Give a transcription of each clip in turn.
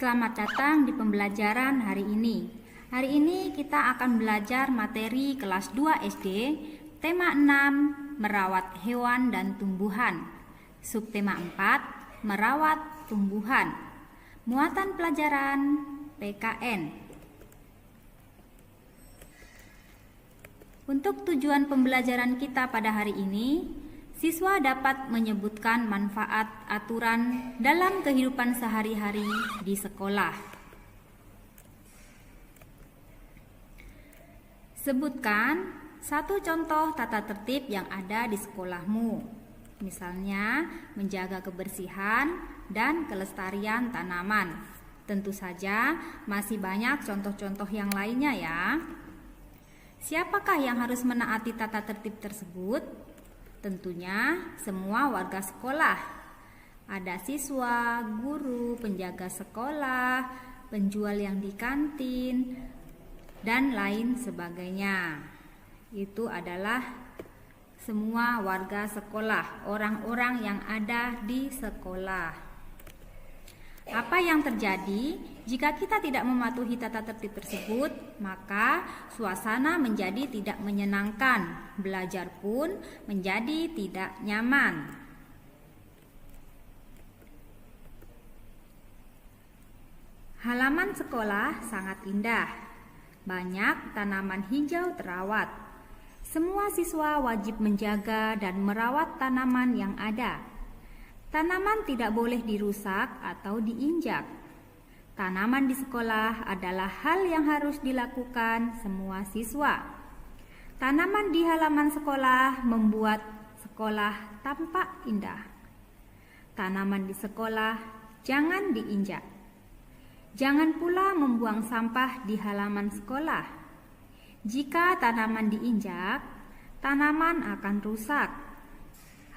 Selamat datang di pembelajaran hari ini. Hari ini kita akan belajar materi kelas 2 SD, tema 6, merawat hewan dan tumbuhan. Subtema 4, merawat tumbuhan. Muatan pelajaran PKN. Untuk tujuan pembelajaran kita pada hari ini, siswa dapat menyebutkan manfaat aturan dalam kehidupan sehari-hari di sekolah. Sebutkan satu contoh tata tertib yang ada di sekolahmu. Misalnya, menjaga kebersihan dan kelestarian tanaman. Tentu saja masih banyak contoh-contoh yang lainnya ya. Siapakah yang harus menaati tata tertib tersebut? Tentunya semua warga sekolah. Ada siswa, guru, penjaga sekolah, penjual yang di kantin, dan lain sebagainya. Itu adalah semua warga sekolah, orang-orang yang ada di sekolah. Apa yang terjadi jika kita tidak mematuhi tata tertib tersebut? Maka suasana menjadi tidak menyenangkan, belajar pun menjadi tidak nyaman. Halaman sekolah sangat indah. Banyak tanaman hijau terawat. Semua siswa wajib menjaga dan merawat tanaman yang ada. Tanaman tidak boleh dirusak atau diinjak. Tanaman di sekolah adalah hal yang harus dilakukan semua siswa. Tanaman di halaman sekolah membuat sekolah tampak indah. Tanaman di sekolah jangan diinjak. Jangan pula membuang sampah di halaman sekolah. Jika tanaman diinjak, tanaman akan rusak.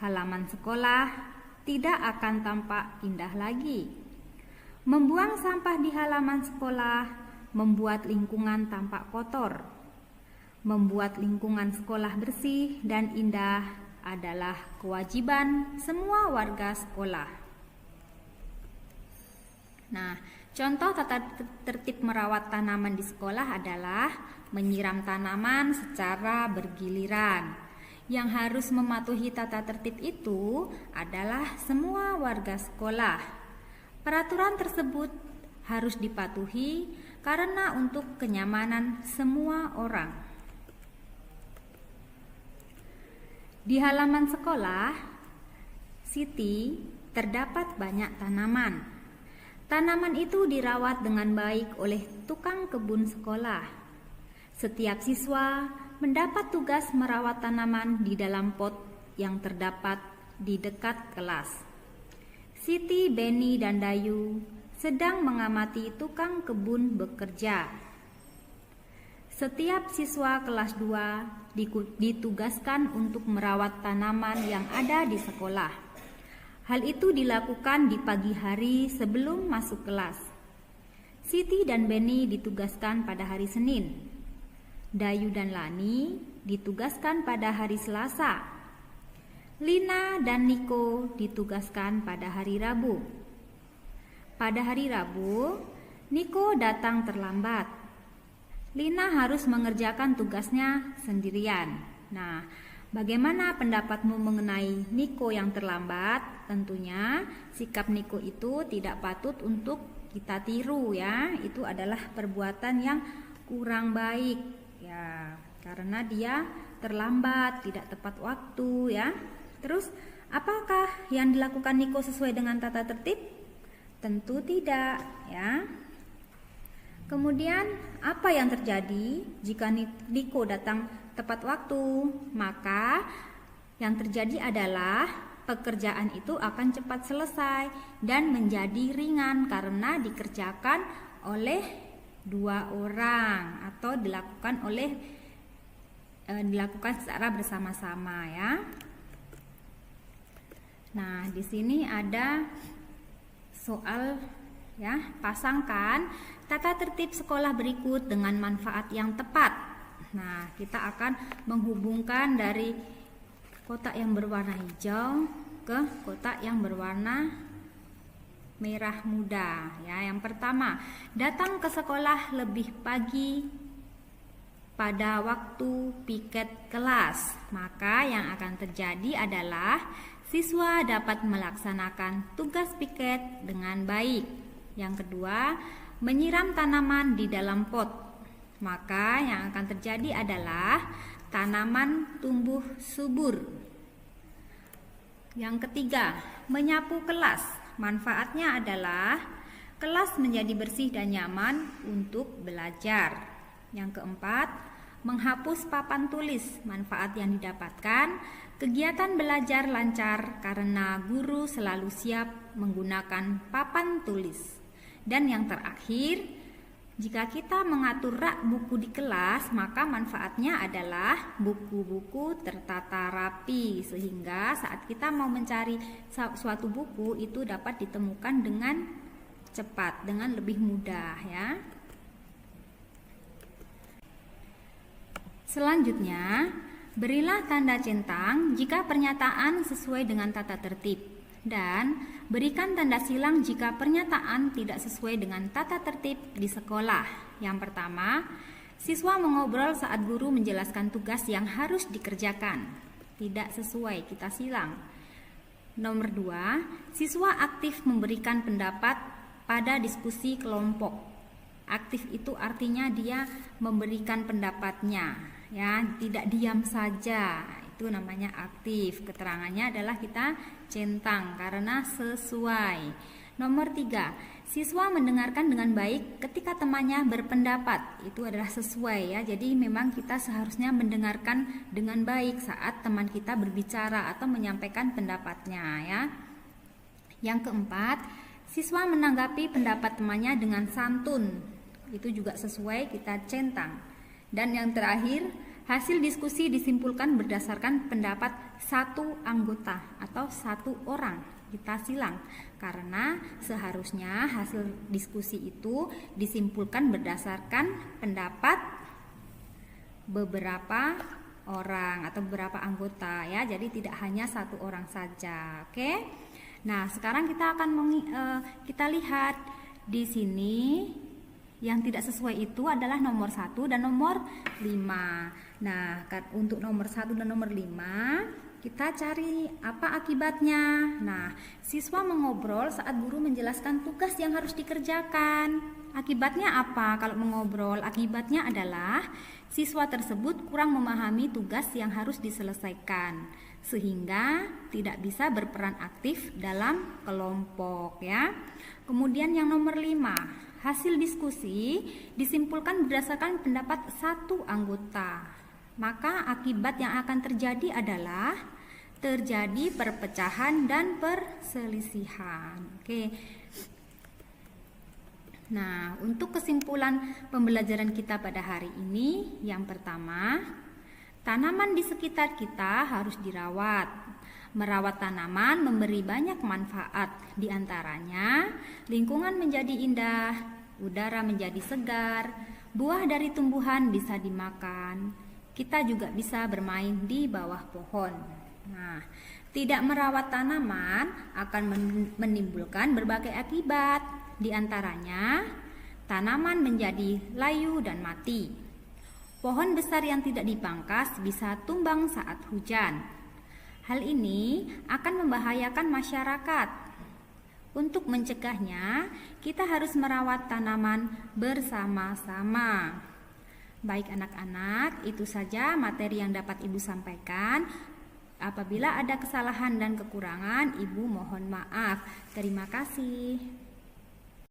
Halaman sekolah tidak akan tampak indah lagi. Membuang sampah di halaman sekolah membuat lingkungan tampak kotor. Membuat lingkungan sekolah bersih dan indah adalah kewajiban semua warga sekolah. Nah, contoh tata tertib merawat tanaman di sekolah adalah menyiram tanaman secara bergiliran. Yang harus mematuhi tata tertib itu adalah semua warga sekolah. Peraturan tersebut harus dipatuhi karena untuk kenyamanan semua orang. Di halaman sekolah Siti terdapat banyak tanaman. Tanaman itu dirawat dengan baik oleh tukang kebun sekolah. Setiap siswa mendapat tugas merawat tanaman di dalam pot yang terdapat di dekat kelas. Siti, Beni, dan Dayu sedang mengamati tukang kebun bekerja. Setiap siswa kelas 2 ditugaskan untuk merawat tanaman yang ada di sekolah. Hal itu dilakukan di pagi hari sebelum masuk kelas. Siti dan Beni ditugaskan pada hari Senin. Dayu dan Lani ditugaskan pada hari Selasa. Lina dan Niko ditugaskan pada hari Rabu. Pada hari Rabu, Niko datang terlambat. Lina harus mengerjakan tugasnya sendirian. Nah, bagaimana pendapatmu mengenai Niko yang terlambat? Tentunya sikap Niko itu tidak patut untuk kita tiru ya. Itu adalah perbuatan yang kurang baik. Ya, karena dia terlambat, tidak tepat waktu ya. Terus, apakah yang dilakukan Niko sesuai dengan tata tertib? Tentu tidak ya. Kemudian, apa yang terjadi jika Niko datang tepat waktu? Maka yang terjadi adalah pekerjaan itu akan cepat selesai dan menjadi ringan karena dikerjakan oleh 2 orang atau dilakukan secara bersama-sama ya. Nah, di sini ada soal ya, pasangkan tata tertib sekolah berikut dengan manfaat yang tepat. Nah, kita akan menghubungkan dari kotak yang berwarna hijau ke kotak yang berwarna merah muda ya. Yang pertama, datang ke sekolah lebih pagi pada waktu piket kelas. Maka yang akan terjadi adalah siswa dapat melaksanakan tugas piket dengan baik. Yang kedua, menyiram tanaman di dalam pot. Maka yang akan terjadi adalah tanaman tumbuh subur. Yang ketiga, menyapu kelas. Manfaatnya adalah kelas menjadi bersih dan nyaman untuk belajar. Yang keempat, menghapus papan tulis. Manfaat yang didapatkan, kegiatan belajar lancar karena guru selalu siap menggunakan papan tulis. Dan yang terakhir, jika kita mengatur rak buku di kelas, maka manfaatnya adalah buku-buku tertata rapi, sehingga saat kita mau mencari suatu buku itu dapat ditemukan dengan cepat, dengan lebih mudah ya. Selanjutnya, berilah tanda centang jika pernyataan sesuai dengan tata tertib. Dan berikan tanda silang jika pernyataan tidak sesuai dengan tata tertib di sekolah. Yang pertama, siswa mengobrol saat guru menjelaskan tugas yang harus dikerjakan. Tidak sesuai, kita silang. Nomor 2, siswa aktif memberikan pendapat pada diskusi kelompok. Aktif itu artinya dia memberikan pendapatnya, ya, tidak diam saja. Itu namanya aktif. Keterangannya adalah kita centang karena sesuai. Nomor 3, siswa mendengarkan dengan baik ketika temannya berpendapat. Itu adalah sesuai ya. Jadi memang kita seharusnya mendengarkan dengan baik saat teman kita berbicara atau menyampaikan pendapatnya ya. Yang keempat, siswa menanggapi pendapat temannya dengan santun. Itu juga sesuai, kita centang. Dan yang terakhir, hasil diskusi disimpulkan berdasarkan pendapat satu anggota atau satu orang. Kita silang karena seharusnya hasil diskusi itu disimpulkan berdasarkan pendapat beberapa orang atau beberapa anggota ya. Jadi tidak hanya satu orang saja. Oke. Nah, sekarang kita akan kita lihat di sini yang tidak sesuai itu adalah nomor 1 dan nomor 5. Nah, untuk nomor 1 dan nomor 5 kita cari apa akibatnya. Nah, siswa mengobrol saat guru menjelaskan tugas yang harus dikerjakan. Akibatnya apa kalau mengobrol? Akibatnya adalah siswa tersebut kurang memahami tugas yang harus diselesaikan, sehingga tidak bisa berperan aktif dalam kelompok ya. Kemudian yang nomor 5, hasil diskusi disimpulkan berdasarkan pendapat satu anggota. Maka akibat yang akan terjadi adalah terjadi perpecahan dan perselisihan. Oke. Nah, untuk kesimpulan pembelajaran kita pada hari ini, yang pertama, tanaman di sekitar kita harus dirawat. Merawat tanaman memberi banyak manfaat, di antaranya lingkungan menjadi indah, udara menjadi segar, buah dari tumbuhan bisa dimakan. Kita juga bisa bermain di bawah pohon. Nah, tidak merawat tanaman akan menimbulkan berbagai akibat. Di antaranya, tanaman menjadi layu dan mati. Pohon besar yang tidak dipangkas bisa tumbang saat hujan. Hal ini akan membahayakan masyarakat. Untuk mencegahnya, kita harus merawat tanaman bersama-sama. Baik anak-anak, itu saja materi yang dapat Ibu sampaikan. Apabila ada kesalahan dan kekurangan, Ibu mohon maaf. Terima kasih.